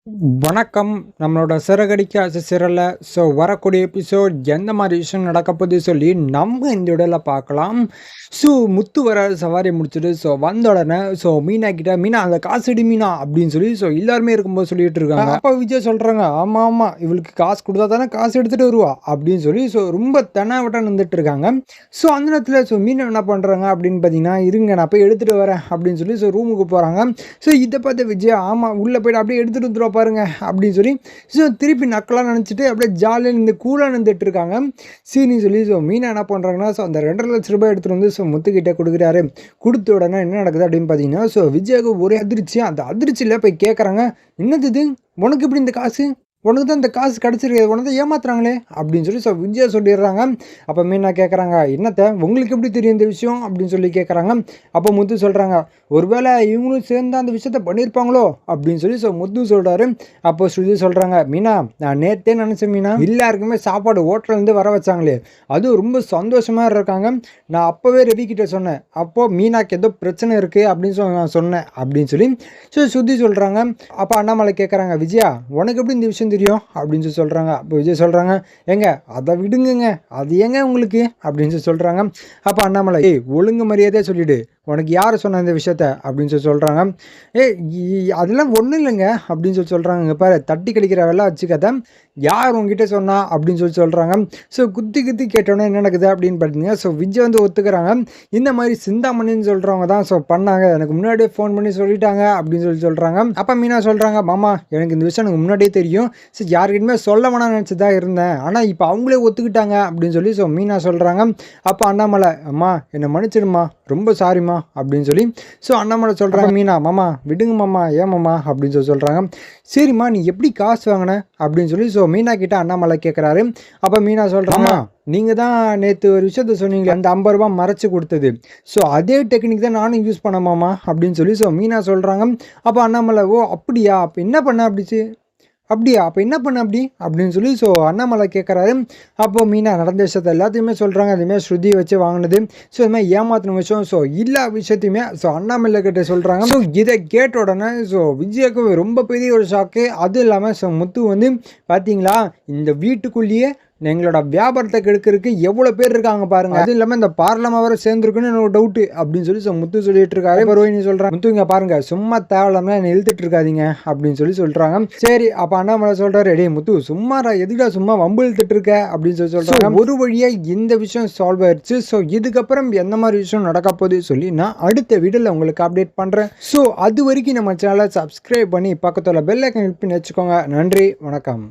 வணக்கம். நம்மளோட சிறகடிக்க சிறல. வரக்கூடிய எபிசோட் எந்த மாரி விஷயம் நடக்கப்போது சொல்லி நம்ம இந்த வீடியோல பார்க்கலாம். முத்து வர சவாரி முடிச்சுட்டு வந்த உடனே மீனா கிட்ட, "மீனா அந்த காசு எடு மீனா" அப்படின்னு சொல்லி எல்லாருமே இருக்கும்போது சொல்லிட்டு இருக்காங்க. அப்ப விஜய் சொல்றாங்க, "ஆமா, ஆமா. இவளுக்கு காசு குடுத்தா தானே காசு எடுத்துட்டு வருவா" அப்படின்னு சொல்லி ரொம்ப தெனாவட்டா நின்னுட்டு இருக்காங்க. அந்த நேரத்துல மீனா என்ன பண்றாங்க அப்படின்னு பார்த்தீங்கன்னா, "இருங்க நான் போய் எடுத்துட்டு வரேன்" அப்படின்னு சொல்லி ரூமுக்கு போறாங்க. இத பார்த்த விஜய், "ஆமா உள்ள போயிட்டு அப்படியே எடுத்துட்டு வந்துருவா பாருங்க" அப்படின்னு சொல்லி திருப்பி நக்கலா நினைச்சிட்டு அப்படியே ஜாலியா நின்னு கூலா நின்னுட்டு இருக்காங்க. சரின்னு சொல்லி மீனா என்ன பண்றாங்கன்னா, அந்த ரூ. 2,50,000 எடுத்துட்டு வந்து முத்துக்கிட்ட குடுக்குறாரு. குடுத்த உடனே என்ன நடக்குது அப்படின்னு பார்த்தீங்கன்னா, விஜய்க்கு ஒரே அதிர்ச்சி. அந்த அதிர்ச்சியில போய் கேட்கறாங்க, "என்னது இது? உனக்கு எப்படி இந்த காசு? உனக்கு தான் இந்த காசு கிடைச்சிருக்காது. உன்ன தான் ஏமாத்துறாங்களே" அப்படின்னு சொல்லி விஜயா சொல்லிடுறாங்க. அப்ப மீனா கேட்கறாங்க, "என்னத்த உங்களுக்கு எப்படி தெரியும் இந்த விஷயம்?" அப்படின்னு சொல்லி கேட்கறாங்க. அப்ப முத்து சொல்றாங்க, "ஒருவேளை இவங்களும் சேர்ந்து அந்த விஷயத்த பண்ணியிருப்பாங்களோ" அப்படின்னு சொல்லி முத்து சொல்றாரு. அப்போ ஸ்ருதி சொல்றாங்க, "மீனா நான் நேத்தே நினைச்சேன் மீனா, எல்லாருக்குமே சாப்பாடு ஹோட்டல்லேருந்து வர வச்சாங்களே, அதுவும் ரொம்ப சந்தோஷமா இருக்காங்க. நான் அப்பவே ரவி கிட்ட சொன்னேன். அப்போ மீனாக்கு ஏதோ பிரச்சனை இருக்கு அப்படின்னு நான் சொன்னேன்" அப்படின்னு சொல்லி ஸ்ருதி சொல்றாங்க. அப்ப அண்ணாமலை கேட்கறாங்க, "விஜயா உனக்கு எப்படி இந்த விஷயம் தெரியும்?" அப்படின்னு சொல்றாங்க. அப்போ விஜய் சொல்றாங்க, "ஏங்க அத விடுங்கங்க. அது ஏங்க உங்களுக்கு?" அப்படின்னு சொல்றாங்க. அப்ப அண்ணாமலை, "ஏய் ஒழுங்கு மரியாதையா சொல்லிடு. உனக்கு யாரு சொன்னா இந்த விஷயத்த?" அப்படின்னு சொல்றாங்க. "ஏய் அதெல்லாம் ஒண்ணும் இல்லைங்க" அப்படின்னு சொல்றாங்க. "இங்க பாரு தட்டி கழிக்கிற வேலை வச்சுக்காத. யார் உன்கிட்ட சொன்னா?" அப்படின்னு சொல்றாங்க. குத்தி குத்தி கேட்டோன்னே என்ன நடக்குது அப்படின்னு பார்த்தீங்கன்னா, விஜய் வந்து ஒத்துக்கிறாங்க. இந்த மாதிரி சிந்தாமணின்னு சொல்றவங்க தான் பண்ணாங்க. எனக்கு முன்னாடியே ஃபோன் பண்ணி சொல்லிட்டாங்க அப்படின்னு சொல்றாங்க. அப்ப மீனா சொல்றாங்க, "மாமா எனக்கு இந்த விஷயம் எனக்கு முன்னாடியே தெரியும். யார்கிட்டயுமே சொல்ல வேணாம்னு நினைச்சு தான் இருந்தேன். ஆனா இப்ப அவங்களே ஒத்துக்கிட்டாங்க" அப்படின்னு சொல்லி மீனா சொல்றாங்க. அப்ப அண்ணாமலை, "அம்மா என்ன மன்னிச்சிடுமா. ரொம்ப சாரிம்மா" அப்படின்னு சொல்லி அண்ணாமலை சொல்றாங்க. மீனா, "மாமா விடுங்க மாமா. ஏன் மாமா?" அப்படின்னு சொல்றாங்க. "சரிம்மா நீ எப்படி காசு வாங்குன?" அப்படின்னு சொல்லி மீனா கிட்ட அண்ணாமலை கேட்கிறாரு. அப்ப மீனா சொல்றாங்க, "நீங்க தான் நேத்து ஒரு விஷயத்த சொன்னீங்களே, அந்த ரூ. 50 மறைச்சு குடுத்தது. அதே டெக்னிக் தான் நானும் யூஸ் பண்ணேன் மாமா" அப்படின்னு சொல்லி மீனா சொல்றாங்க. அப்ப அண்ணாமலை, "ஓ அப்படியா? அப்ப என்ன பண்ண அப்படியா? அப்ப என்ன பண்ண அப்படி?" அப்படின்னு சொல்லி அண்ணாமலை கேட்கறாரு. அப்போ மீனா நடந்த விஷயத்த எல்லாத்தையுமே சொல்றாங்க. அதுமாரி ஸ்ருதிய வச்சு வாங்குனது. இது மாரி ஏமாத்துன விஷயம். எல்லா விஷயத்தையுமே அண்ணாமலை கிட்ட சொல்றாங்க. இத கேட்ட உடனே விஜய்க்கு ரொம்ப பெரிய ஒரு ஷாக்கு. அதுவும் இல்லாம முத்து வந்து, "பார்த்தீங்களா இந்த வீட்டுக்குள்ளேயே எங்களோட வியாபாரத்த கெடுக்கிறதுக்கு எவ்வளோ பேர் இருக்காங்க பாருங்க. அதுவும் இல்லாம இந்த பார்லமா வேற சேர்ந்துருக்குன்னு எனக்கு ஒரு டவுட்டு" அப்படின்னு சொல்லி முத்து சொல்லிட்டு இருக்காரு. அப்ப ரோஹினி சொல்றாங்க, "முத்து இங்க பாருங்க சும்மா தேவையில்லாம என்ன இழுத்துட்டு இருக்காதீங்க" அப்படின்னு சொல்றாங்க. சரி அப்ப அண்ணாமலை சொல்றாரு, "டேய் முத்து சும்மாடா, எதுக்குடா சும்மா வம்பு இழுத்துட்டு இருக்க" அப்படின்னு சொல்றாங்க. ஒரு வழியா இந்த விஷயம் சால்வ் ஆயிருச்சு. இதுக்கப்புறம் எந்த மாதிரி விஷயம் நடக்க போகுது சொல்லி நான் அடுத்த வீடியோல உங்களுக்கு அப்டேட் பண்றேன். அது வரைக்கும் நம்ம சேனலை சப்ஸ்கிரைப் பண்ணி பக்கத்துல பெல் ஐக்கன் கிளிக் பண்ணி வச்சுக்கோங்க. நன்றி, வணக்கம்.